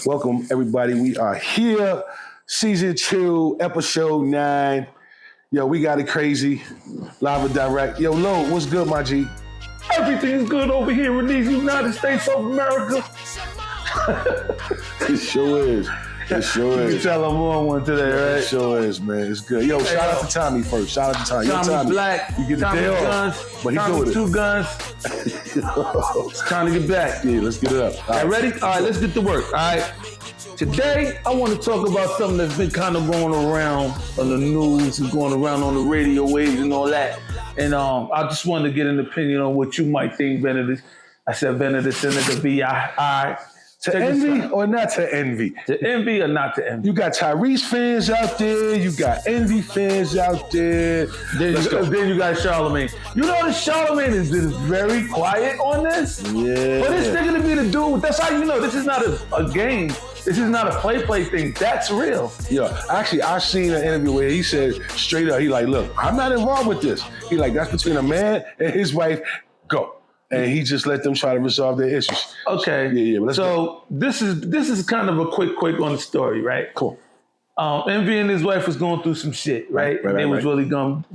Welcome, everybody. We are here, season 2, episode 9. Yo, we got it crazy, live and direct. Yo, Lo, what's good, my G? Everything's good over here in these United States of America. It sure is. It sure is. You can tell I'm on one today, right? It sure is, man. It's good. Yo, shout out to Tommy first. Shout out to Tommy. Tommy's black. You get the Tommy's day off. guns. But he Tommy's doing it. 2 guns. It's time to get back. Yeah, let's get it up. All right, ready? All right, let's get to work. All right. Today, I want to talk about something that's been kind of going around on the news and going around on the radio waves and all that. And I just wanted to get an opinion on what you might think, Benedict. I said Benedict, Senator B.I. To envy or not to envy? To envy or not to envy? You got Tyrese fans out there. You got Envy fans out there. Then you got Charlamagne. You know that Charlamagne has been very quiet on this? Yeah. But it's going to be the dude. That's how you know this is not a game. This is not a play thing. That's real. Yeah, actually, I seen an interview where he said straight up, he like, look, I'm not involved with this. He like, that's between a man and his wife. Go. And he just let them try to resolve their issues. Okay. Yeah. So this is kind of a quick on the story, right? Cool. Envy and his wife was going through some shit, right? They was going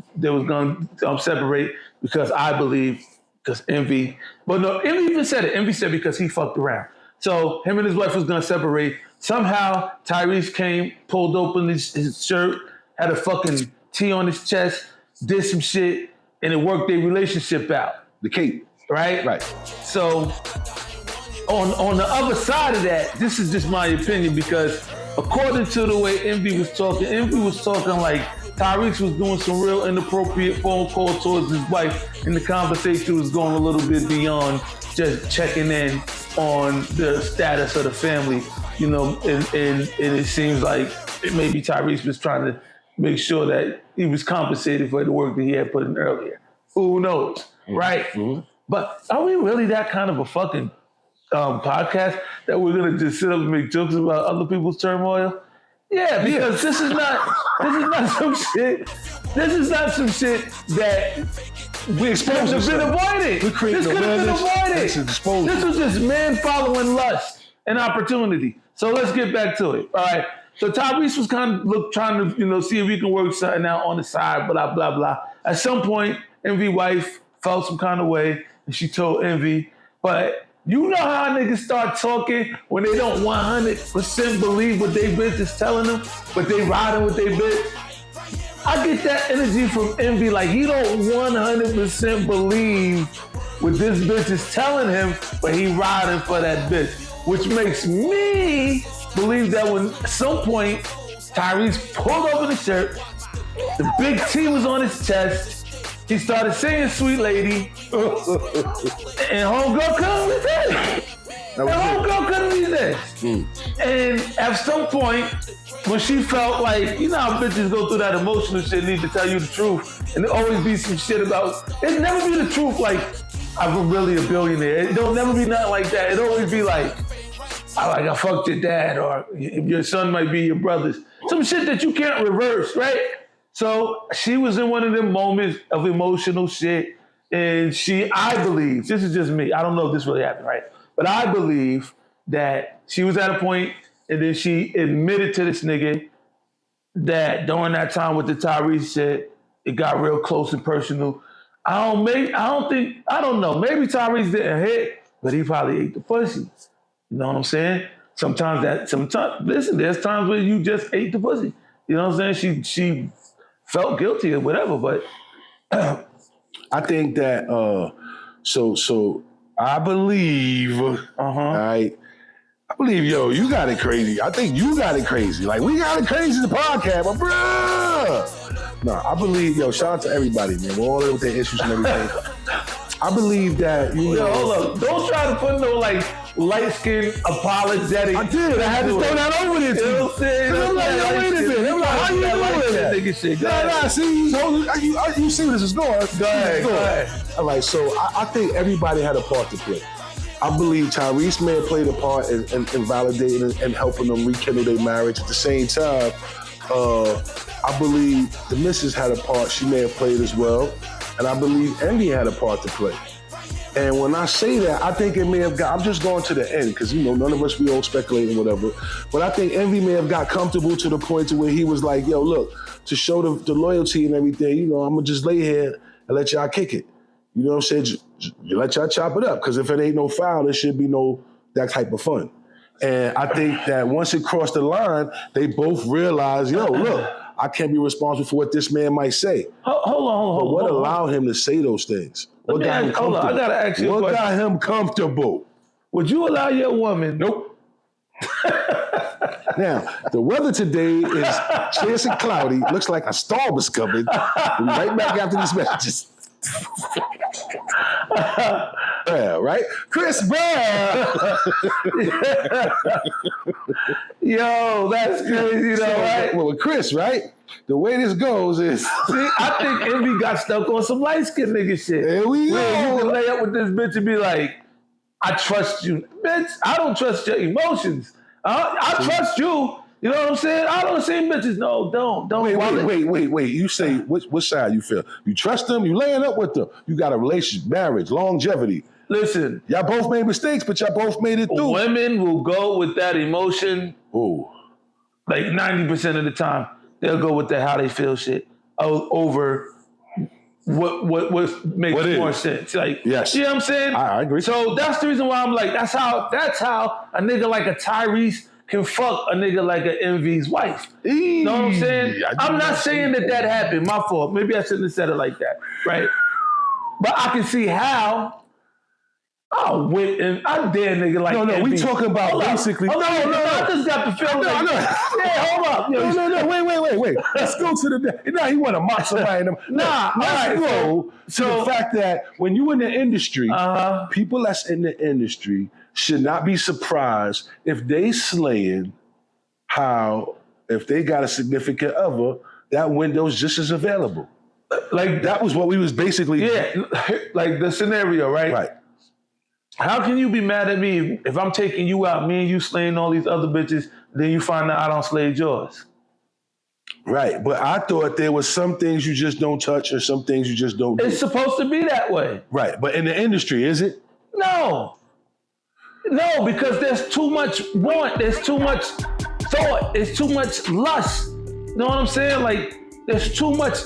to separate because I believe, because Envy, but no, Envy even said it. Envy said because he fucked around. So him and his wife was going to separate. Somehow Tyrese came, pulled open his shirt, had a fucking T on his chest, did some shit, and it worked their relationship out. The cape. Right? Right. So on the other side of that, this is just my opinion because according to the way Envy was talking like Tyrese was doing some real inappropriate phone call towards his wife, and the conversation was going a little bit beyond just checking in on the status of the family, you know, and it seems like maybe Tyrese was trying to make sure that he was compensated for the work that he had put in earlier. Who knows, right? Mm-hmm. But are we really that kind of a fucking podcast that we're gonna just sit up and make jokes about other people's turmoil? Yeah, because this is not some shit. This is not some shit that we exposed have been avoided. We created this could have been avoided. This was just man following lust and opportunity. So let's get back to it. All right. So Tyrese was kind of trying to see if we can work something out on the side, blah blah blah. At some point, Envy wife felt some kind of way, and she told Envy, but you know how niggas start talking when they don't 100% believe what they bitch is telling them, but they riding with their bitch. I get that energy from Envy, like he don't 100% believe what this bitch is telling him, but he riding for that bitch, which makes me believe that when at some point Tyrese pulled over the shirt, the big T was on his chest, he started singing Sweet Lady, and homegirl couldn't resist. And at some point, when she felt like, you know how bitches go through that emotional shit, need to tell you the truth, and there always be some shit about, it never be the truth like, I'm really a billionaire. It don't never be nothing like that. It always be like, I fucked your dad, or your son might be your brother's. Some shit that you can't reverse, right? So she was in one of them moments of emotional shit, and I believe, this is just me, I don't know if this really happened, right? But I believe that she was at a point, and then she admitted to this nigga that during that time with the Tyrese shit, it got real close and personal. I don't know. Maybe Tyrese didn't hit, but he probably ate the pussy. You know what I'm saying? Sometimes, listen, there's times where you just ate the pussy. You know what I'm saying? She felt guilty or whatever, but I think that so I believe, right? I believe, you got it crazy. I think you got it crazy. Like, we got it crazy in the podcast, but bruh. No, I believe, shout out to everybody, man. We're all there with their issues and everything. I believe that, hold up. Don't try to put no, light-skinned apologetic. I did. I had to throw that over there, too. You know what I'm saying? I'm like, wait a minute. I'm like, how you doing that? Nigga shit. Nah, see, you see where this is going. Go ahead. All right, so I think everybody had a part to play. I believe Tyrese may have played a part in validating and helping them rekindle their marriage. At the same time, I believe the missus had a part she may have played as well. And I believe Evny had a part to play. And when I say that, I think it may have got, I'm just going to the end, because, you know, none of us, we all speculate and whatever. But I think Envy may have got comfortable to the point to where he was like, yo, look, to show the loyalty and everything, you know, I'm going to just lay here and let y'all kick it. You know what I'm saying? You let y'all chop it up, because if it ain't no foul, there should be no that type of fun. And I think that once it crossed the line, they both realized, yo, look, I can't be responsible for what this man might say. Hold on. But what allowed him to say those things? What got him comfortable? I gotta ask you a question. What got him comfortable? Would you allow your woman? Nope. Now, the weather today is chance and cloudy. Looks like a storm is coming. We'll be right back after these messages. Yeah, right? Chris Brown. Yo, that's crazy though, right? Well, with Chris, right? The way this goes is... See, I think Evny got stuck on some light-skinned nigga shit. There we go. Where you can lay up with this bitch and be like, I trust you. Bitch, I don't trust your emotions. I trust you. You know what I'm saying? I don't see bitches. No, don't. Wait. You say, which side you feel? You trust them? You laying up with them? You got a relationship, marriage, longevity. Listen. Y'all both made mistakes, but y'all both made it through. Women will go with that emotion. Ooh. Like 90% of the time, they'll go with the how they feel shit over what makes more sense. Like, yes. You know what I'm saying? I agree. So that's the reason why I'm like, that's how a nigga like a Tyrese can fuck a nigga like an Envy's wife. You know what I'm saying? I'm not saying that happened. My fault. Maybe I shouldn't have said it like that, right? But I can see how. I went and I dare nigga like No, Envy. we talking about basically. No, I just got the feeling. Yeah, hold up. No, wait. Let's go to the. Nah, he want to mock somebody. Let's go to the fact that when you in the industry, people that's in the industry should not be surprised if they slaying how, if they got a significant other, that window's just as available. Like, that was what we was basically... Yeah, like the scenario, right? Right. How can you be mad at me if I'm taking you out, me and you slaying all these other bitches, then you find out I don't slay yours? Right, but I thought there was some things you just don't touch and some things you just don't do. It's supposed to be that way. Right, but in the industry, is it? No, because there's too much want, there's too much thought, there's too much lust. You know what I'm saying? Like, there's too much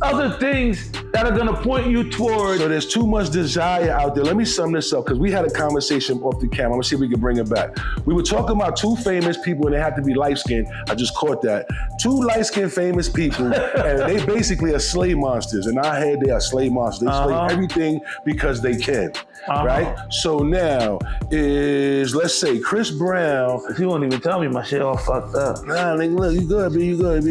other things that are gonna point you towards. So there's too much desire out there. Let me sum this up, because we had a conversation off the camera. Let's see if we can bring it back. We were talking about two famous people, and they have to be light-skinned. I just caught that. Two light-skinned famous people, and they basically are slave monsters. In our head, they are slave monsters. They slay everything because they can, right? So now is, let's say, Chris Brown. He won't even tell me my shit all fucked up. Nah, nigga, look, you good, be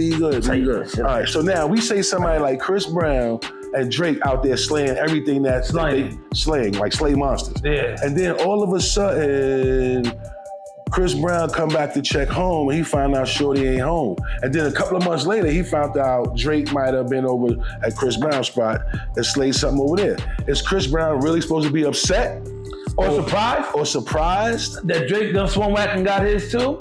you good. All right, so now we say somebody like Chris Brown and Drake out there slaying everything that's slaying, like slave monsters. Yeah. And then all of a sudden, Chris Brown come back to check home and he found out Shorty ain't home. And then a couple of months later, he found out Drake might have been over at Chris Brown's spot and slayed something over there. Is Chris Brown really supposed to be upset? Or surprised? Or surprised? That Drake done swung back and got his too?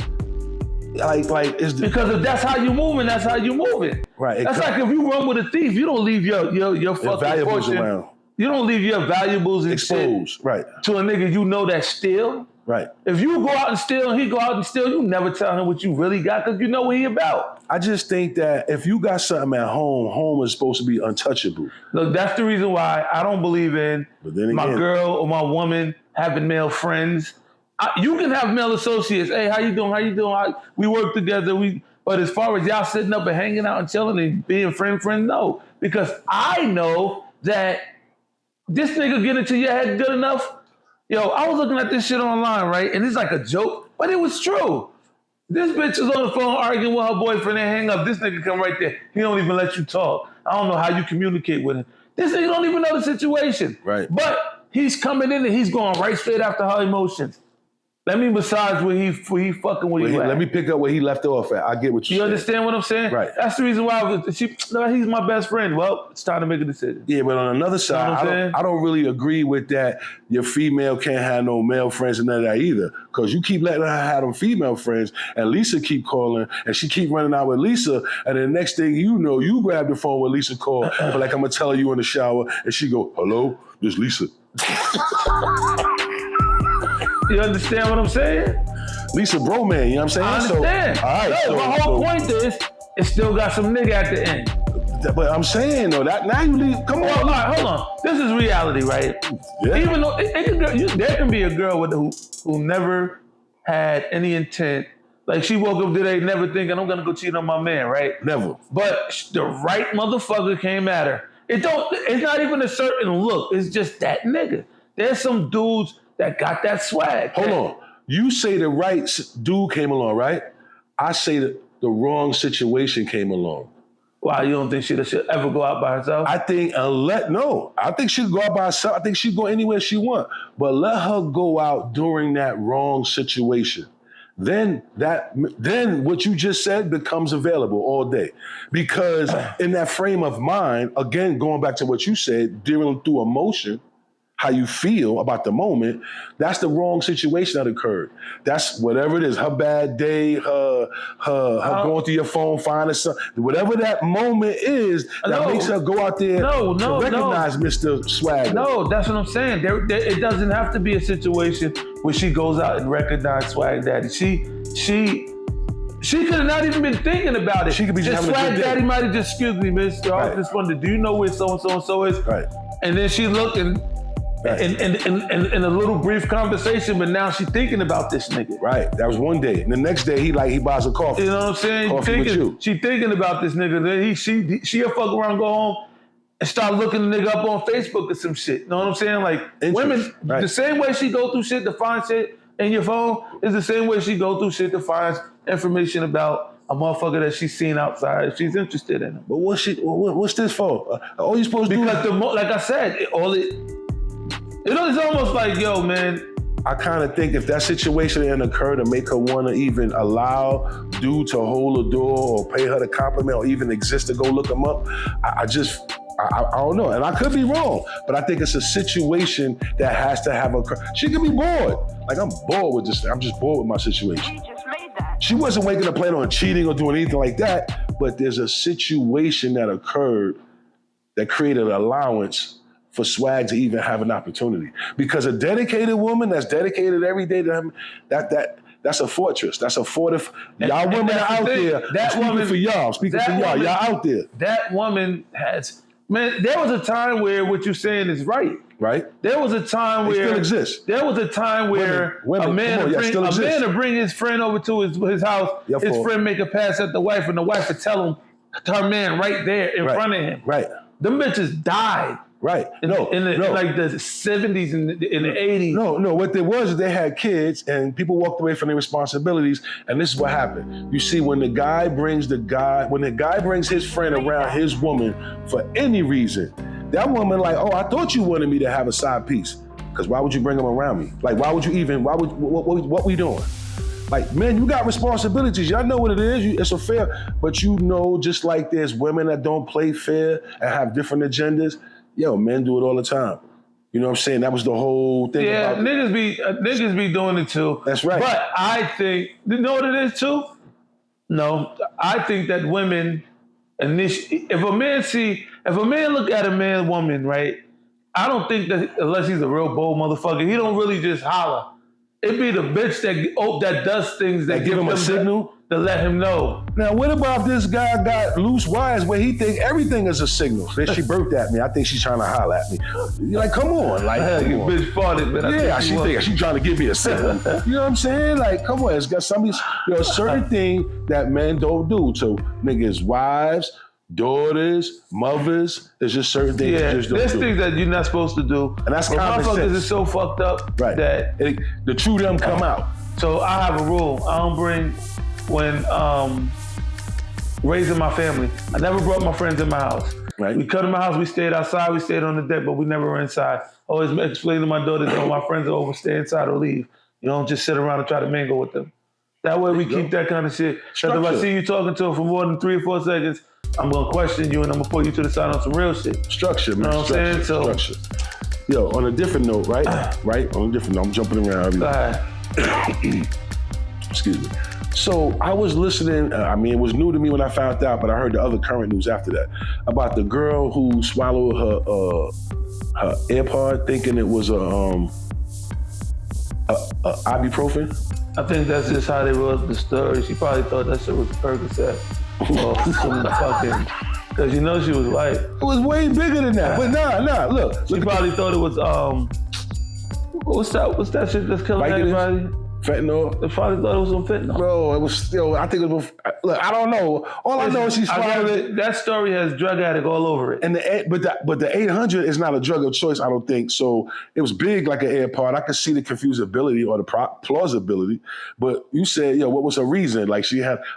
Like is because if that's how you moving, that's how you moving. Right. That's like if you run with a thief, you don't leave your fucking valuables fortune around. You don't leave your valuables and exposed, shit right, to a nigga you know that steal. Right. If you go out and steal and he go out and steal, you never tell him what you really got because you know what he about. I just think that if you got something at home, home is supposed to be untouchable. Look, that's the reason why I don't believe in my girl or my woman having male friends. You can have male associates. Hey, how you doing? We work together. But as far as y'all sitting up and hanging out and chilling and being friends, no. Because I know that this nigga get into your head good enough. Yo, I was looking at this shit online, right? And it's like a joke, but it was true. This bitch is on the phone arguing with her boyfriend and hang up. This nigga come right there. He don't even let you talk. I don't know how you communicate with him. This nigga don't even know the situation. Right. But he's coming in and he's going right straight after her emotions. Let me massage where he fucking with you at. Let me pick up where he left off at. I get what you're saying. You understand what I'm saying? Right. That's the reason why he's my best friend. Well, it's time to make a decision. Yeah, but on another side, I don't really agree with that. Your female can't have no male friends and none of that either. Because you keep letting her have them female friends, and Lisa keep calling, and she keep running out with Lisa, and then the next thing you know, you grab the phone when Lisa called, but like I'm going to tell her you in the shower, and she go, hello, this Lisa. You understand what I'm saying? Lisa Bro Man, you know what I'm saying? I understand. So, all right. No, my whole point is, it still got some nigga at the end. But I'm saying though, that now you leave. Come on. All right, hold on. This is reality, right? Yeah. Even though there can be a girl who never had any intent. Like she woke up today never thinking I'm gonna go cheat on my man, right? Never. But the right motherfucker came at her. It's not even a certain look. It's just that nigga. There's some dudes that got that swag. Hold on. You say the right dude came along, right? I say that the wrong situation came along. Wow, you don't think she should ever go out by herself? I think I think she'd go out by herself. I think she'd go anywhere she want. But let her go out during that wrong situation. Then what you just said becomes available all day. Because in that frame of mind, again, going back to what you said, dealing through emotion, how you feel about the moment, that's the wrong situation that occurred. That's whatever it is, her bad day, her going through your phone, finding something, whatever that moment is that makes her go out there to recognize Mr. Swagger. No, that's what I'm saying. It doesn't have to be a situation where she goes out and recognizes Swag Daddy. She could have not even been thinking about it. She could be just having Swag a good day. Daddy might have just, excuse me, Mr. I just wondered, do you know where so-and-so is? Right. And then she looked and in a little brief conversation, but now she's thinking about this nigga. Right. That was one day. And the next day, he buys a coffee. You know what I'm saying? Coffee with you. She thinking about this nigga. Then she'll fuck around, go home, and start looking the nigga up on Facebook or some shit. You know what I'm saying? Like women, the same way she go through shit to find shit in your phone is the same way she go through shit to find information about a motherfucker that she's seen outside. She's interested in him. But what's this for? All you supposed to do? Because like I said, it's almost like, yo, man. I kind of think if that situation didn't occur to make her want to even allow dude to hold a door or pay her the compliment or even exist to go look him up, I don't know. And I could be wrong, but I think it's a situation that has to have occurred. She could be bored. Like, I'm bored with this. I'm just bored with my situation. She just made that. She wasn't waking up planning on cheating or doing anything like that, but there's a situation that occurred that created an allowance for Swag to even have an opportunity. Because a dedicated woman that's dedicated every day to him, that's a fortress. That's a y'all women are out there. I'm speaking for y'all. Y'all out there. That woman has, man, there was a time where what you're saying is right. Right? There was a time where... It still exists. There was a time where women, a man would bring his friend over to his house, his friend make a pass at the wife, and the wife would tell him, her man right there in front of him. Right. Them bitches died. Right. In like the 70s and in the 80s. No. What there was is they had kids and people walked away from their responsibilities. And this is what happened. You see, when the guy brings his friend around his woman for any reason, that woman like, oh, I thought you wanted me to have a side piece. Because why would you bring him around me? Like, what we doing? Like, man, you got responsibilities. Y'all know what it is. It's a fair, but you know, just like there's women that don't play fair and have different agendas. Yo, men do it all the time. You know what I'm saying? That was the whole thing. Yeah, about niggas be doing it too. That's right. But I think, you know what it is too? No, I think that women if a man look at a man, woman, right? I don't think that unless he's a real bold motherfucker, he don't really just holler. It be the bitch that does things that give him a signal to let him know. Now, what about if this guy got loose wires where he think everything is a signal? Then she burped at me. I think she's trying to holler at me. You're like, come on, like, come on. Bitch farted, man. Yeah, she think she's trying to give me a signal. You know what I'm saying? Like, come on, it's got a certain thing that men don't do to niggas' wives, daughters, mothers. There's just certain things you just don't do. There's things that you're not supposed to do. And that's common sense. Motherfuckers is so fucked up that the true them come out. So I have a rule. I don't bring, when raising my family, I never brought my friends in my house. Right. We come to my house, we stayed outside, we stayed on the deck, but we never were inside. Always explain to my daughters, oh, my friends are over, stay inside or leave. You don't just sit around and try to mingle with them. That way we keep that kind of shit. Because if I see you talking to them for more than 3 or 4 seconds, I'm gonna question you and I'm gonna put you to the side on some real shit. Structure, man. You know what I'm saying? Structure. Yo, on a different note, right? On a different note, I'm jumping around. Go ahead. Excuse me. So I was listening, it was new to me when I found out, but I heard the other current news after that about the girl who swallowed her AirPod thinking it was a ibuprofen? I think that's just how they wrote the story. She probably thought that shit was Percocet or some fucking. Cause you know she was white. It was way bigger than that. But nah, look. She probably thought it was what's that shit that's killing everybody? Fentanyl. They probably thought it was some fentanyl. Bro, it was still, I think it was, look, I don't know. All I know is she swallowed it. That story has drug addict all over it. And but the 800 is not a drug of choice, I don't think. So it was big like an AirPod. I could see the confusability or the plausibility. But you said, what was her reason? Like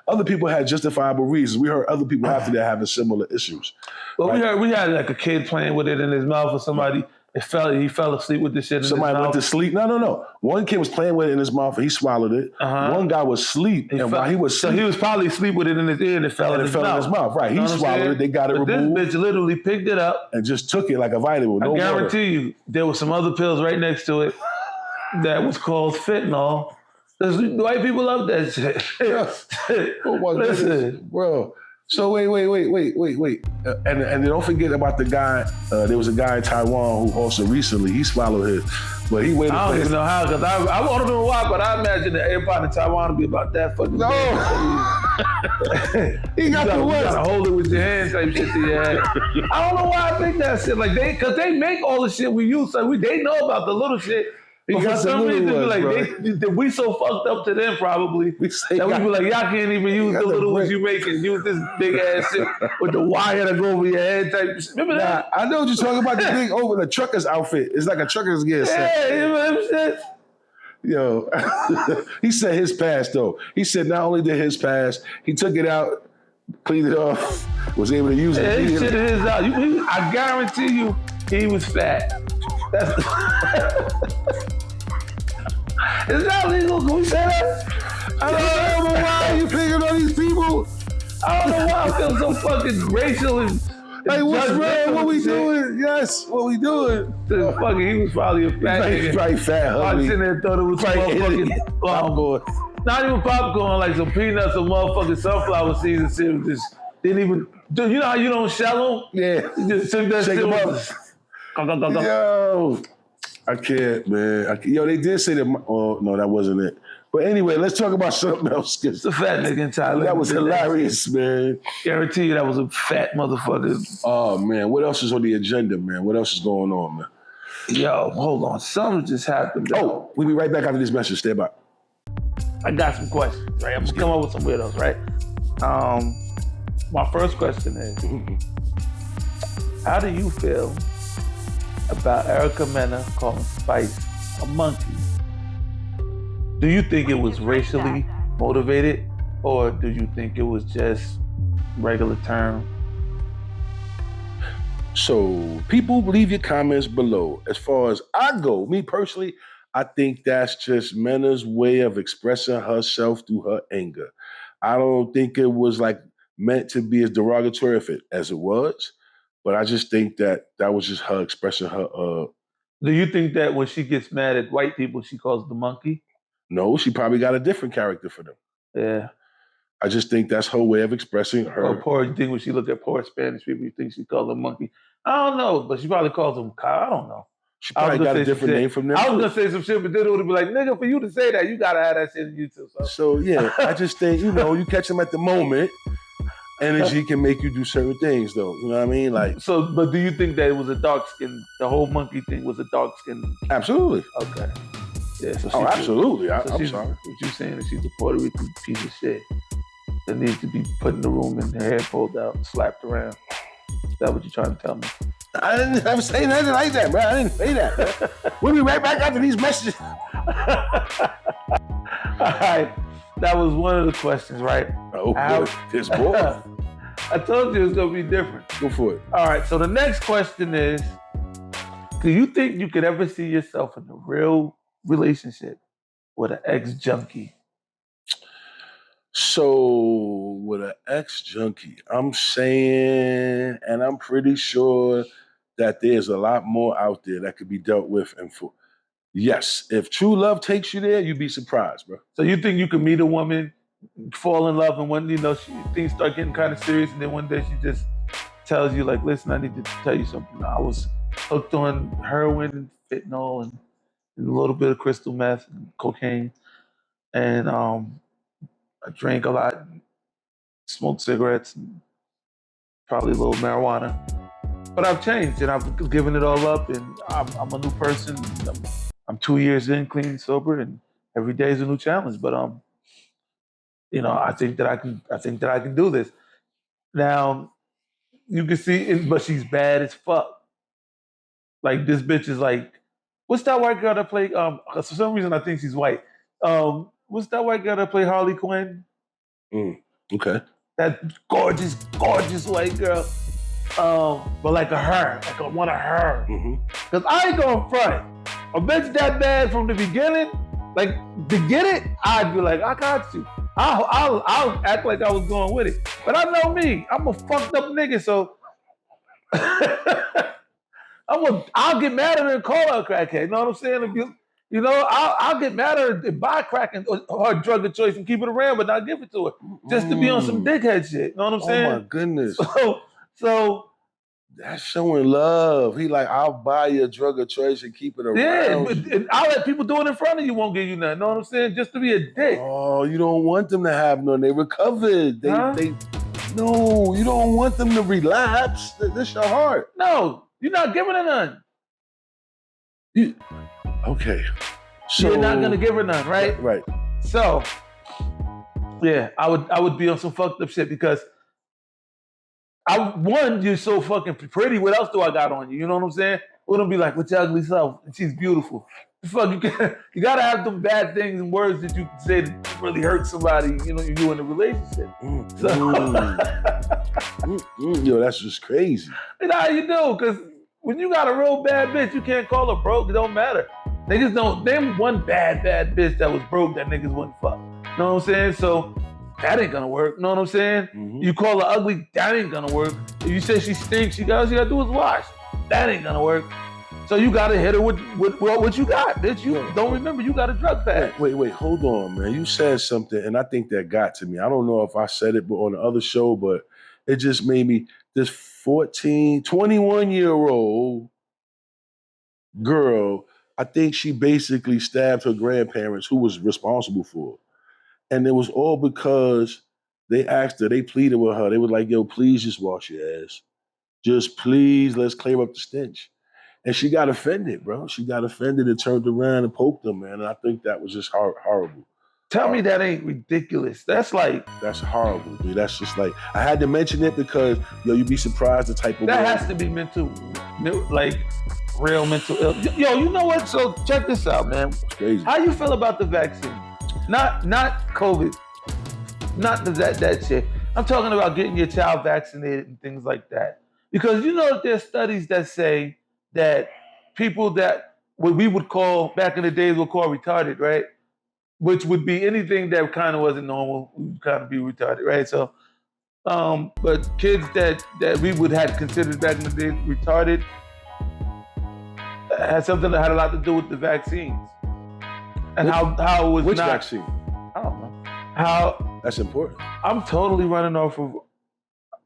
other people had justifiable reasons. We heard other people after that having similar issues. Well, we had like a kid playing with it in his mouth or somebody. He fell asleep with this shit in his mouth. Somebody went to sleep. No. One kid was playing with it in his mouth and he swallowed it. One guy was asleep. While he was asleep. So he was probably asleep with it in his ear and it fell in his mouth. Right. He swallowed it. They got it removed. This bitch literally picked it up. And just took it like a vitamin. I guarantee you, there was some other pills right next to it that was called fentanyl. White people love that shit. Oh my goodness. Bro. So wait. And don't forget about the guy, there was a guy in Taiwan who also recently, he swallowed his, but he waited. I don't even know how, because I don't know why, but I imagine that everybody in Taiwan would be about that fucking No. He got the worst. You gotta hold it with your hands type shit to your head. I don't know why I think that shit, because they make all the shit we use, so they know about the little shit. But for some reason, we so fucked up to them probably that we be like, y'all can't even use the little ones you making. Use this big ass shit with the wire that go over your head type shit. Remember that? I know what you're talking about. The thing over the trucker's outfit. It's like a trucker's gear set. Yeah, you remember that shit? Yo, he said his pass though. He said not only did his pass, he took it out, cleaned it off, was able to use it. Yeah, he shit his out. I guarantee you, he was fat. Is that legal? Can we say that? I don't know why you picking on these people. I don't know why I feel so fucking racial and like what's wrong? What we doing? Yes, what we doing? He was probably a fat nigga. He's probably fat, I was sitting there thought it was motherfucking popcorn. Not even popcorn, like some peanuts or motherfucking sunflower seeds and shit. Just didn't even. Dude, you know how you don't shell them? Yeah. You just took that shit up. Yo. I can't, man. They did say that. Oh, no, that wasn't it. But anyway, let's talk about something else. It's a fat nigga in Thailand. That was hilarious, man. Guarantee you that was a fat motherfucker. Oh, man. What else is on the agenda, man? What else is going on, man? Yo, hold on. Something just happened. Oh, we'll be right back after this message. Stay by. I got some questions, right? I'm just coming up with some weirdos, right? My first question is, how do you feel about Erica Mena calling Spice a monkey? Do you think it was racially motivated, or do you think it was just regular term? So people, leave your comments below. As far as I go, me personally, I think that's just Mena's way of expressing herself through her anger. I don't think it was like meant to be as derogatory as it was. But I just think that was just her expressing her. Do you think that when she gets mad at white people, she calls them monkey? No, she probably got a different character for them. Yeah. I just think that's her way of expressing her. Or poor, you think when she look at poor Spanish people, you think she calls them monkey? I don't know, but she probably calls them cow. I don't know. She probably got a different name from them. I was going to say some shit, but then it would be like, nigga, for you to say that, you got to have that shit in you too. So yeah, I just think, you catch them at the moment. Energy can make you do certain things, though. You know what I mean? Like, so, but do you think that it was a dark skin? The whole monkey thing was a dark skin? Absolutely. Okay. Yeah. So absolutely. I'm sorry. What you saying is she's a Puerto Rican piece of shit that needs to be put in the room and her hair pulled out, and slapped around. Is that what you're trying to tell me? I didn't say nothing like that, bro. I didn't say that. We'll be right back after these messages. All right. That was one of the questions, right? Oh, boy. There's more. I told you it was going to be different. Go for it. All right, so the next question is, do you think you could ever see yourself in a real relationship with an ex-junkie? So, with an ex-junkie, I'm saying, and I'm pretty sure that there's a lot more out there that could be dealt with and for. Yes, if true love takes you there, you'd be surprised, bro. So you think you could meet a woman, fall in love, and when things start getting kind of serious, and then one day she just tells you, like, listen, I need to tell you something. I was hooked on heroin, fentanyl, and a little bit of crystal meth and cocaine. And I drank a lot, smoked cigarettes, and probably a little marijuana. But I've changed and I've given it all up, and I'm a new person. I'm 2 years in, clean and sober, and every day is a new challenge. But I think that I can. I think that I can do this. Now you can see, but she's bad as fuck. Like this bitch is like, what's that white girl that played? For some reason I think she's white. What's that white girl that played Harley Quinn? Okay. That gorgeous, gorgeous white girl. But like one of her. Cause I ain't going front. A bitch that bad from the beginning, like to get it, I'd be like, I got you. I'll act like I was going with it. But I know me, I'm a fucked up nigga, so I'll get mad at her and call her a crackhead. You know what I'm saying? I'll get mad at her and buy crack or her drug of choice and keep it around, but not give it to her. Just to be on some dickhead shit. You know what I'm saying? Oh my goodness. So that's showing love. He like, I'll buy you a drug of choice and keep it around. Yeah, but I'll let people do it in front of you, won't give you nothing. You know what I'm saying? Just to be a dick. Oh, you don't want them to have none. They recovered. No, you don't want them to relapse. This your heart. No, you're not giving her none. Okay. So you're not gonna give her none, right? Right. So, yeah, I would be on some fucked up shit because you're so fucking pretty. What else do I got on you? You know what I'm saying? Wouldn't be like, what's your ugly self? And she's beautiful. Fuck, you gotta have them bad things and words that you can say that really hurt somebody, you in a relationship. Yo, that's just crazy. You know how you do, because when you got a real bad bitch, you can't call her broke, it don't matter. Niggas don't, them one bad bitch that was broke that niggas wouldn't fuck. You know what I'm saying? So that ain't gonna work. You know what I'm saying? You call her ugly, that ain't gonna work. If you say she stinks, all she gotta do is wash. That ain't gonna work. So you gotta hit her with what you got, bitch. You don't remember, you got a drug pack. Wait, hold on, man. You said something, and I think that got to me. I don't know if I said it on the other show, but it just made me, this 21-year-old girl, I think she basically stabbed her grandparents who was responsible for it. And it was all because they asked her, they pleaded with her. They were like, yo, please just wash your ass. Just please, let's clear up the stench. And she got offended, bro. She got offended and turned around and poked them, man. And I think that was just horrible. Tell me that ain't ridiculous. That's horrible, dude. That's just like, I had to mention it because, you'd be surprised the type of that has to be mental, like real mental illness. Yo, you know what? So check this out, man. It's crazy. How you feel about the vaccine? Not COVID, not that shit. I'm talking about getting your child vaccinated and things like that. Because there's studies that say that people that what we would call back in the days would call retarded, right? Which would be anything that kind of wasn't normal would kind of be retarded, right? So, but kids that we would have considered back in the day retarded had something that had a lot to do with the vaccines and how it was Which not. vaccine? I don't know how. That's important. I'm totally running off of.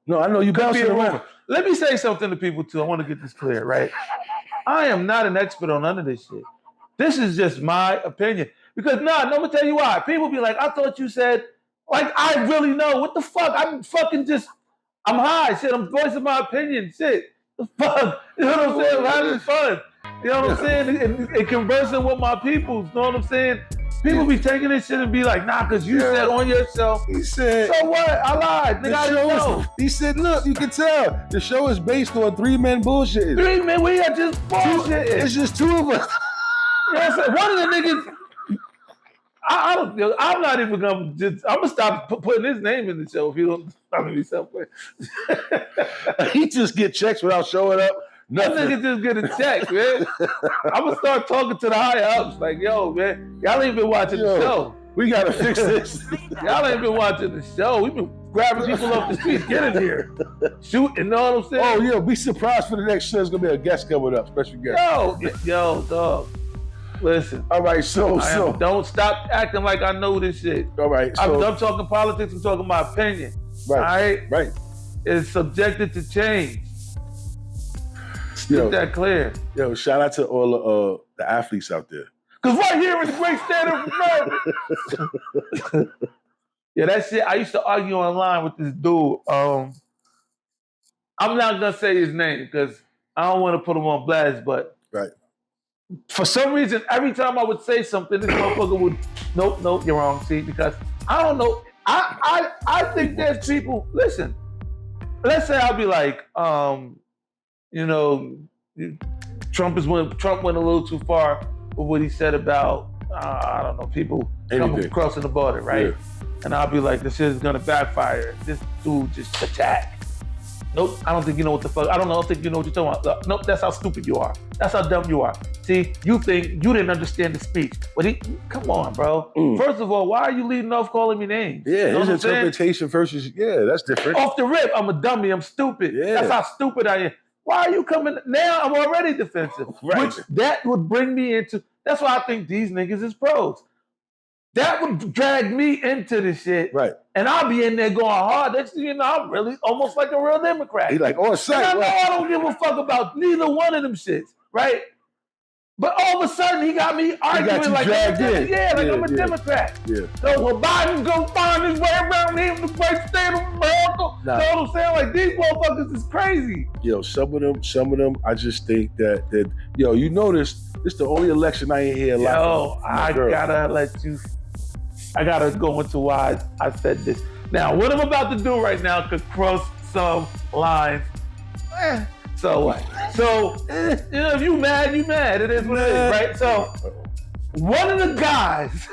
No, I know you bouncing around. Let me say something to people too. I want to get this clear, right? I am not an expert on none of this shit. This is just my opinion. Because let me tell you why. People be like, I thought you said, like, I really know. What the fuck? I'm high, shit. I'm voicing my opinion, shit. The fuck? You know what I'm saying? I'm having fun. You know what I'm saying? And conversing with my peoples, you know what I'm saying? People be taking this shit and be like, nah, because you said on your show. He said. So what? I lied. Nigga, I didn't know. He said, look, you can tell. The show is based on 3 men bullshitting. 3 men? We are just bullshitting. It's just 2 of us. Yes, one of the niggas. I'm not even gonna I'm gonna stop putting his name in the show if you don't stop me somewhere. He just get checks without showing up. Nothing. That nigga just get a check, man. I'm gonna start talking to the higher ups like, yo, man, y'all ain't been watching the show. We gotta fix this. Y'all ain't been watching the show. We've been grabbing people off the street, get in here, shoot, you know what I'm saying? Oh yeah, be surprised for the next show. There's gonna be a guest coming up, special guest. Yo, dog. Listen. All right, so don't stop acting like I know this shit. All right, so I'm talking politics. I'm talking my opinion. Right. All right. Right. It's subjected to change. Get that clear. Yo, shout out to all the athletes out there. Because right here in the great state of America. Yeah, that shit. I used to argue online with this dude. I'm not going to say his name because I don't want to put him on blast, but for some reason, every time I would say something, this motherfucker would, nope, you're wrong. See, because I don't know. I think there's people, listen, let's say I'll be like, you know, Trump went a little too far with what he said about, I don't know, people coming crossing the border, right? Yeah. And I'll be like, this shit is gonna backfire. This dude just attacked. Nope, I don't think you know what the fuck. I don't think you know what you're talking about. Nope, that's how stupid you are. That's how dumb you are. See, you think you didn't understand the speech. But come on, bro. First of all, why are you leading off calling me names? Yeah, you know his interpretation versus, that's different. Off the rip, I'm a dummy, I'm stupid. Yeah. That's how stupid I am. Why are you coming? Now I'm already defensive. Right. Which that would bring me into, that's why I think these niggas is pros. That would drag me into this shit. Right. And I'll be in there going hard. Next thing you know, I'm really almost like a real Democrat. He's like, I know I don't give a fuck about neither one of them shits, right? But all of a sudden, he got me arguing like I'm a Democrat. Yeah. So, well, Biden gonna find his way around here in the great state of America. Nah. You know what I'm saying? Like, these motherfuckers is crazy. Yo, some of them, I just think that you notice, this the only election I ain't hear a lot. Yo, I gotta go into why I said this. Now, what I'm about to do right now could cross some lines. So what? So, if you mad, you mad. It is what it is, right? So, one of the guys,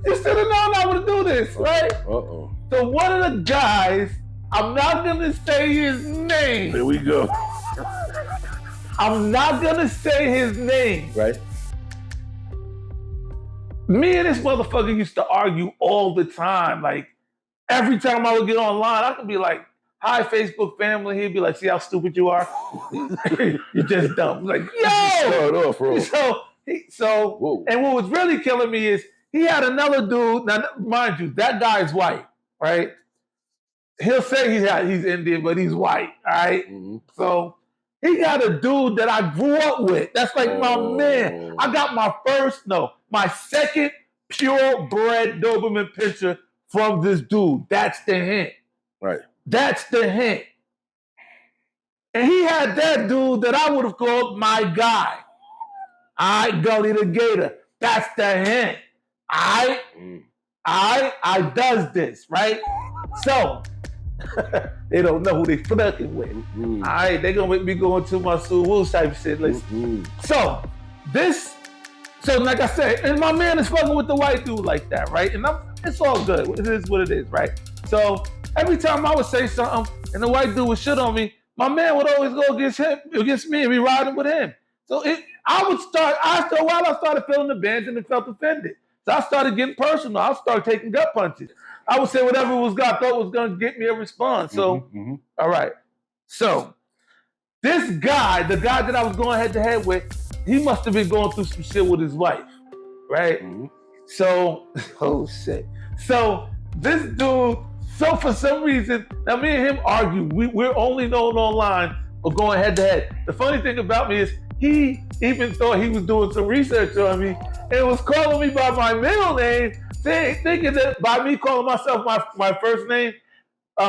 you should have known I would do this, right? So, one of the guys, I'm not gonna say his name. There we go. I'm not gonna say his name. Right. Me and this motherfucker used to argue all the time. Like, every time I would get online, I could be like, hi, Facebook family. He'd be like, see how stupid you are? You're just dumb. Like, yo! So, and what was really killing me is he had another dude. Now, mind you, that guy's white, right? He'll say he's Indian, but he's white, all right? Mm-hmm. So, he got a dude that I grew up with. That's like my man. I got my second purebred Doberman picture from this dude. That's the hint. Right. That's the hint. And he had that dude that I would have called my guy. Gully the Gator. That's the hint. I does this, right? So, they don't know who they fucking with. Mm-hmm. All right, they gonna make me go into my Suwu type shit. So, like I said, and my man is fucking with the white dude like that, right? And it's all good. It is what it is, right? So, every time I would say something and the white dude would shit on me, my man would always go against me and be riding with him. So after a while, I started feeling abandoned and felt offended. So I started getting personal. I started taking gut punches. I would say whatever I thought was going to get me a response. So, all right. So this guy, the guy that I was going head to head with, he must have been going through some shit with his wife, right? Mm-hmm. So, oh shit. So this dude, for some reason, now me and him argue. We're only known online or going head to head. The funny thing about me is he even thought he was doing some research on me and was calling me by my middle name, thinking that by me calling myself my first name,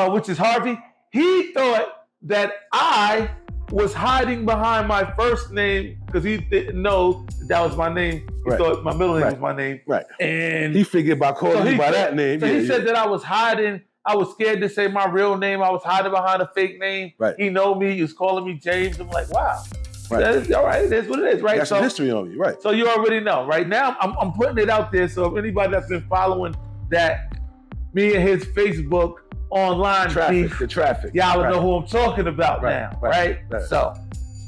which is Harvey, he thought that I was hiding behind my first name because he didn't know that was my name. He thought my middle name was my name. Right. And he figured by calling me by that name. So he said that I was hiding. I was scared to say my real name. I was hiding behind a fake name. Right. He know me. He was calling me James. I'm like, wow. Right. All right, it is what it is, right? Got some history on you, right? So you already know, right? Now I'm putting it out there, so if anybody that's been following that, me and his Facebook online the traffic, y'all know who I'm talking about now, right? So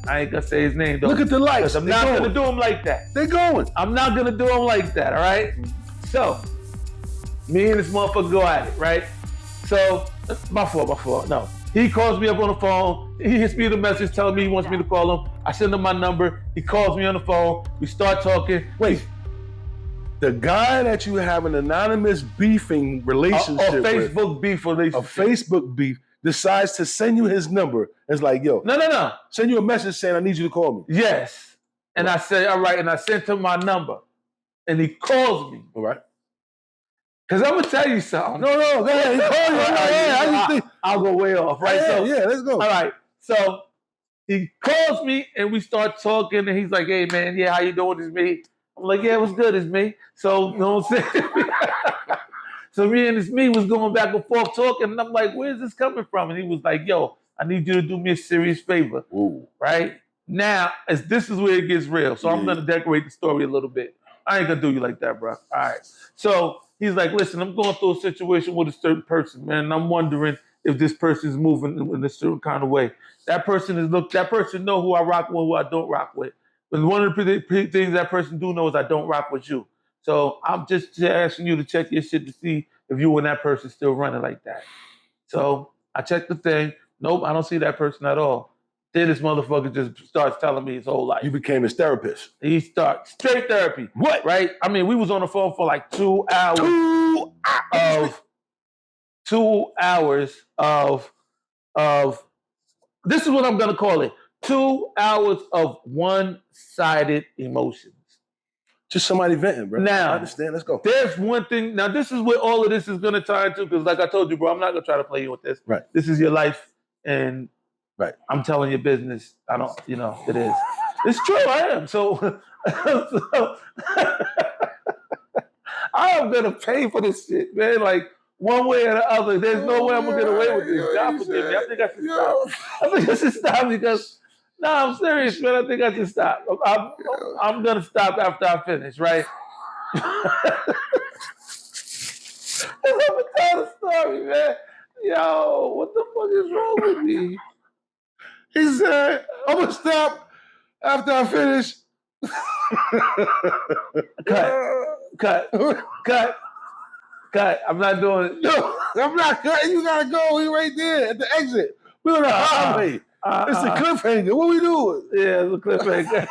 I ain't gonna say his name though. Look at the lights. I'm not gonna do him like that. They're going. I'm not gonna do him like that, all right? So me and this motherfucker go at it, right? So my fault. No. He calls me up on the phone. He hits me with a message telling me he wants me to call him. I send him my number. He calls me on the phone. We start talking. Wait, the guy that you have an anonymous beefing relationship with, Facebook beef relationship. A Facebook beef. decides to send you his number, it's like, yo, no. Send you a message saying, I need you to call me. Yes. And I said, all right, and I sent him my number. And he calls me. All right. Because I'm going to tell you something. No, go ahead. He called you. I'll go way off, right? Yeah, let's go. All right. So he calls me and we start talking and he's like, hey, man, yeah, how you doing? It's me. I'm like, yeah, what's good? It's me. So, you know what I'm saying? So me and this me was going back and forth talking and I'm like, where's this coming from? And he was like, yo, I need you to do me a serious favor. Ooh. Right? Now, this is where it gets real. So I'm going to decorate the story a little bit. I ain't going to do you like that, bro. All right. So he's like, listen, I'm going through a situation with a certain person, man. And I'm wondering if this person's moving in a certain kind of way. That person know who I rock with, who I don't rock with. But one of the things that person do know is I don't rock with you. So I'm just asking you to check your shit to see if you and that person still running like that. So I checked the thing. Nope, I don't see that person at all. Then this motherfucker just starts telling me his whole life. You became his therapist. He starts straight therapy. What? Right? I mean, we was on the phone for like 2 hours. 2 hours of this is what I'm gonna call it. 2 hours of one-sided emotions. Just somebody venting, bro. Now, I understand. Let's go. There's one thing. Now, this is where all of this is gonna tie into, because like I told you, bro, I'm not gonna try to play you with this. Right. This is your life, and right. I'm telling your business. I don't, it is. It's true, I am. So I am gonna pay for this shit, man. Like one way or the other. There's no way I'm gonna get away with this. God forgive me. I think I should stop. I think I should stop because I'm serious, man. I think I should stop. I'm gonna stop after I finish, right? I'm gonna tell the story, man. Yo, what the fuck is wrong with me? He said, I'm gonna stop after I finish. Cut. I'm not doing it. No, I'm not cutting. You gotta go. We right there at the exit. We're on the highway. It's a cliffhanger. What we doing? Yeah, it's a cliffhanger.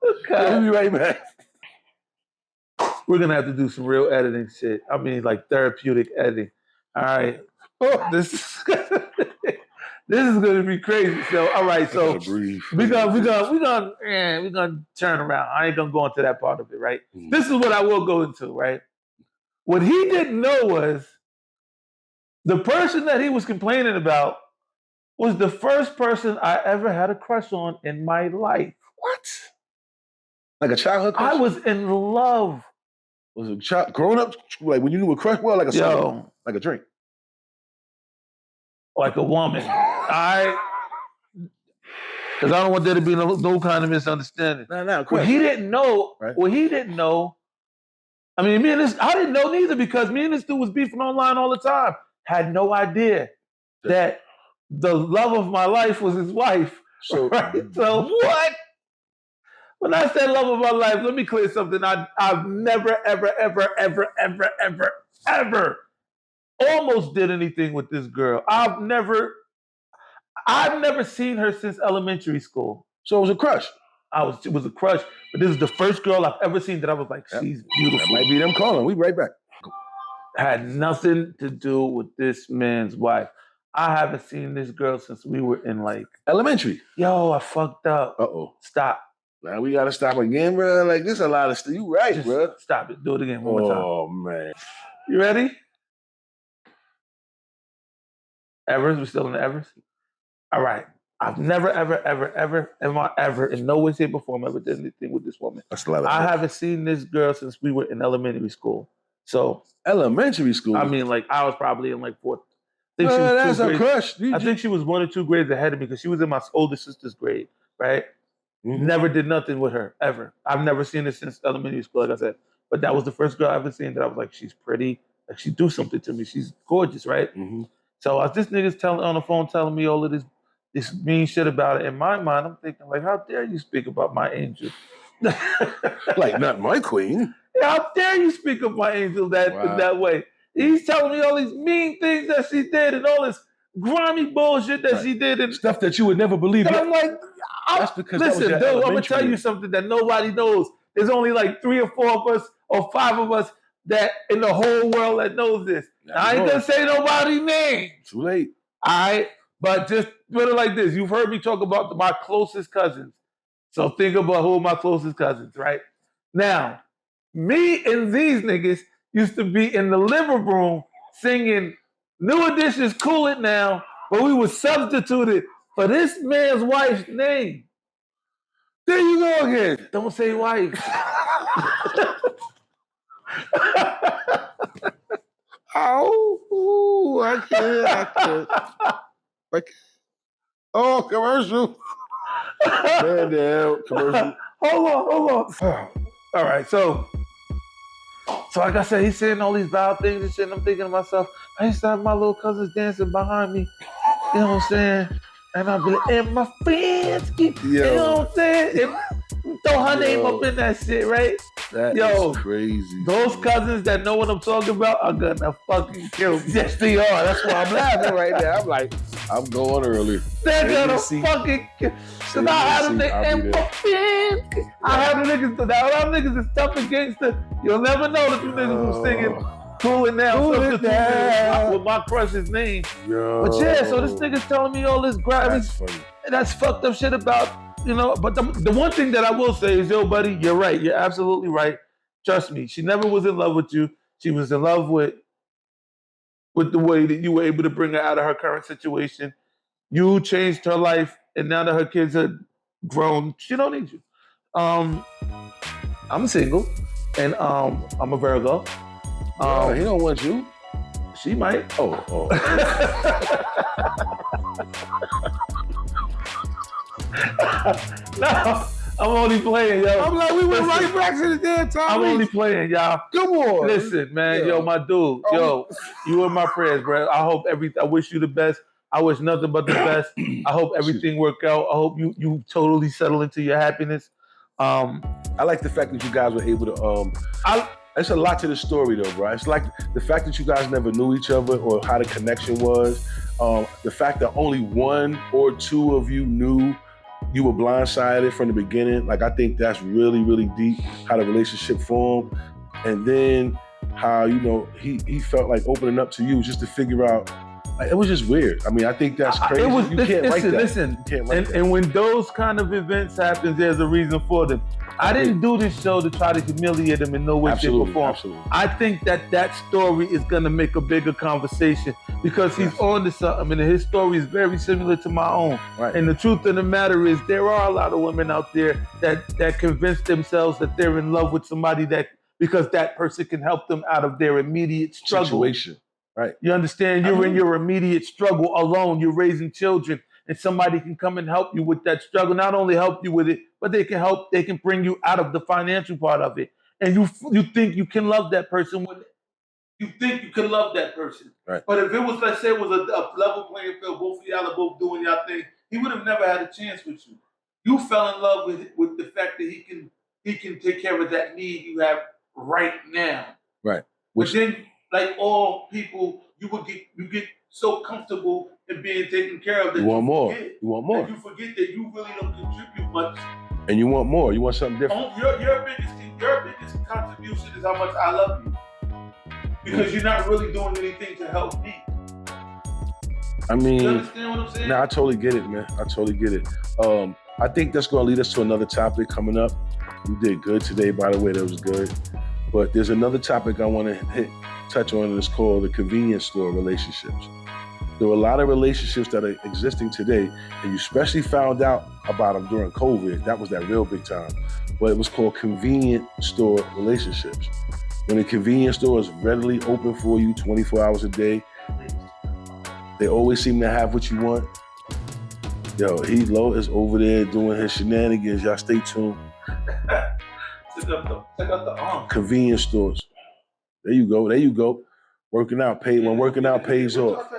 We'll be right back. We're gonna have to do some real editing shit. I mean, like therapeutic editing. All right. This is gonna be crazy. So, all right. So we're gonna turn around. I ain't gonna go into that part of it, right? This is what I will go into, right? What he didn't know was the person that he was complaining about was the first person I ever had a crush on in my life. What? Like a childhood crush? I was in love. Was it grown up, like when you knew a crush? Well, like a song, like a drink. Like a woman. Because I don't want there to be no kind of misunderstanding. No. What he didn't know, I mean, I didn't know neither, because me and this dude was beefing online all the time. Had no idea that the love of my life was his wife. So, right? So what? When I said love of my life, let me clear something. I've never, ever almost did anything with this girl. I've never seen her since elementary school. So it was a crush. It was a crush, but this is the first girl I've ever seen that I was like, she's beautiful. That might be them calling. We right back. Had nothing to do with this man's wife. I haven't seen this girl since we were in like elementary. Yo, I fucked up. Stop. Man, we gotta stop again, bro. Like, this a lot of stuff. You right, bro. Stop it. Do it again one more time. Oh, man. You ready? Evers? We're still in the Evers? All right. I've never, ever, in no way, shape, or form, ever did anything with this woman. That's a lot of I haven't seen this girl since we were in elementary school. So elementary school? I mean, like, I was probably in like fourth. That's a crush. I think she was 1 or 2 grades ahead of me, because she was in my older sister's grade, right? Mm-hmm. Never did nothing with her, ever. I've never seen her since elementary school, like I said. But that was the first girl I ever seen that I was like, she's pretty. Like, she do something to me. She's gorgeous, right? Mm-hmm. So as this nigga's on the phone telling me all of this mean shit about it, in my mind, I'm thinking, like, how dare you speak about my angel? Like, not my queen. Yeah, how dare you speak of my angel that way? He's telling me all these mean things that she did and all this grimy bullshit that she did. And stuff that you would never believe. And I'm like, that's because listen, dude, I'm going to tell you something that nobody knows. There's only like 3 or 4 of us or 5 of us that in the whole world that knows this. Now, I ain't gonna say nobody's name. Too late. All right, but just put it like this. You've heard me talk about my closest cousins. So think about who are my closest cousins, right? Now, me and these niggas used to be in the living room singing New Edition's Cool It Now, but we were substituted for this man's wife's name. There you go again. Don't say wife. Oh, I can't. Oh, commercial. Man down, commercial. Hold on. All right, so like I said, he's saying all these vile things and shit, and I'm thinking to myself, I used to have my little cousins dancing behind me. You know what I'm saying? And I'll be like, and my friends keep, you know what I'm saying? And throw her name up in that shit, right? That is crazy. Those cousins that know what I'm talking about are gonna fucking kill me. Yes, they are. That's why I'm laughing right now. I'm like, I'm going early. They're gonna fucking kill. So I have the niggas. I have the niggas. All them niggas is tough and gangster. You'll never know that you niggas was singing Cool It Now. With my crush's name. Yo. But yeah, so this nigga's telling me all this That's funny. That's fucked up shit about, you know, but the one thing that I will say is, yo, buddy, you're right. You're absolutely right. Trust me. She never was in love with you. She was in love with the way that you were able to bring her out of her current situation. You changed her life, and now that her kids are grown, she don't need you. I'm single, and I'm a Virgo. He don't want you. She might. Oh. No, I'm only playing, yo. I'm like, we went right back to the damn time. I'm only playing, y'all. Come on. Listen, man, yo, my dude, yo, you in my prayers, bro. I wish you the best. I wish nothing but the best. I hope everything work out. I hope you totally settle into your happiness. I like the fact that you guys were able to. It's a lot to the story, though, bro. It's like the fact that you guys never knew each other or how the connection was. The fact that only one or two of you knew you were blindsided from the beginning. Like, I think that's really, really deep, how the relationship formed. And then how, you know, he felt like opening up to you just to figure out. Like, it was just weird. I mean, I think that's crazy. You can't write that. Listen, and when those kind of events happen, there's a reason for them. I didn't do this show to try to humiliate him in no way, shape, or form. Absolutely. I think that story is going to make a bigger conversation because he's on to something, and his story is very similar to my own. Right. And the truth of the matter is, there are a lot of women out there that convince themselves that they're in love with somebody because that person can help them out of their immediate struggle. Situation. Right. You understand? You're in your immediate struggle alone. You're raising children, and somebody can come and help you with that struggle. Not only help you with it, but they can bring you out of the financial part of it. And you think you can love that person with it. You think you can love that person. Right. But if it was, let's say it was a level playing field, both of y'all are both doing y'all thing, he would have never had a chance with you. You fell in love with the fact that he can take care of that need you have right now. Right. But then, like all people, you get so comfortable in being taken care of that you want more. Forget, you want more. that you forget that you really don't contribute much. And you want more. You want something different. Your biggest contribution is how much I love you. Because you're not really doing anything to help me. I mean, you understand what I'm saying? Nah, I totally get it, man. I totally get it. I think that's going to lead us to another topic coming up. You did good today, by the way. That was good. But there's another topic I want to touch on, and it's called the convenience store relationships. There are a lot of relationships that are existing today, and you especially found out about them during COVID. That was that real big time. But it was called convenience store relationships. When a convenience store is readily open for you 24 hours a day, they always seem to have what you want. Yo, Low is over there doing his shenanigans. Y'all stay tuned. Check out the arm. Convenience stores. There you go. Working out when working out pays off.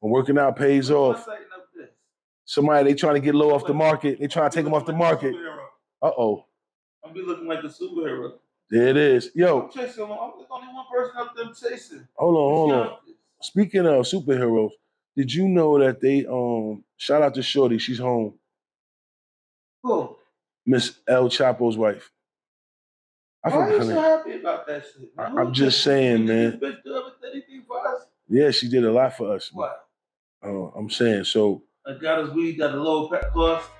When working out pays off. Somebody, they trying to get Low off the market. They trying to take him off the market. Uh-oh. I'm be looking like a superhero. There it is. Yo. I'm chasing him. I'm the only one person up there chasing. Hold on. Speaking of superheroes, did you know that they shout out to Shorty, she's home. Who? Miss El Chapo's wife. I Why are you forgot. so happy about that shit, man? I'm just saying, man. Did this bitch do anything for us? Yeah, she did a lot for us. What? I'm saying so. I got us weed at a low cost.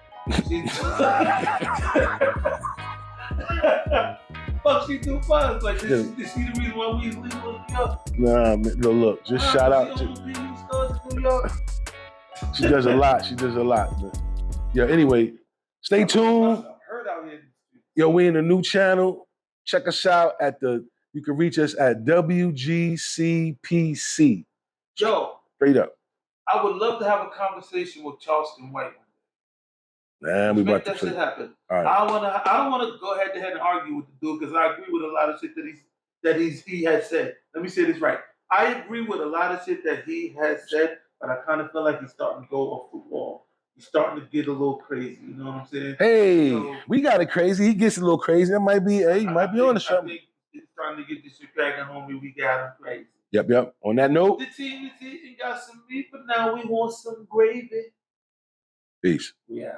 Fuck she do for us? Like, is she the reason why we legal in New York? Nah, man, no, look, just shout out to. Stores in New York. She does a lot. She does a lot. Man. Yeah. Anyway, stay tuned. Yo, we in a new channel. Check us out at you can reach us at WGCPC. Yo. Straight up. I would love to have a conversation with Charleston White. Nah, we about to that shit happen. All right. I don't wanna go head to head and argue with the dude because I agree with a lot of shit that he has said. Let me say this right. I agree with a lot of shit that he has said, but I kind of feel like he's starting to go off the wall. He's starting to get a little crazy. You know what I'm saying? Hey, we got it crazy. He gets a little crazy. That might be. Hey, he might be on to something. I think he's starting to get this shit cracking, homie. We got him crazy. Yep. On that note, the team got some meat, but now we want some gravy. Peace. Yeah.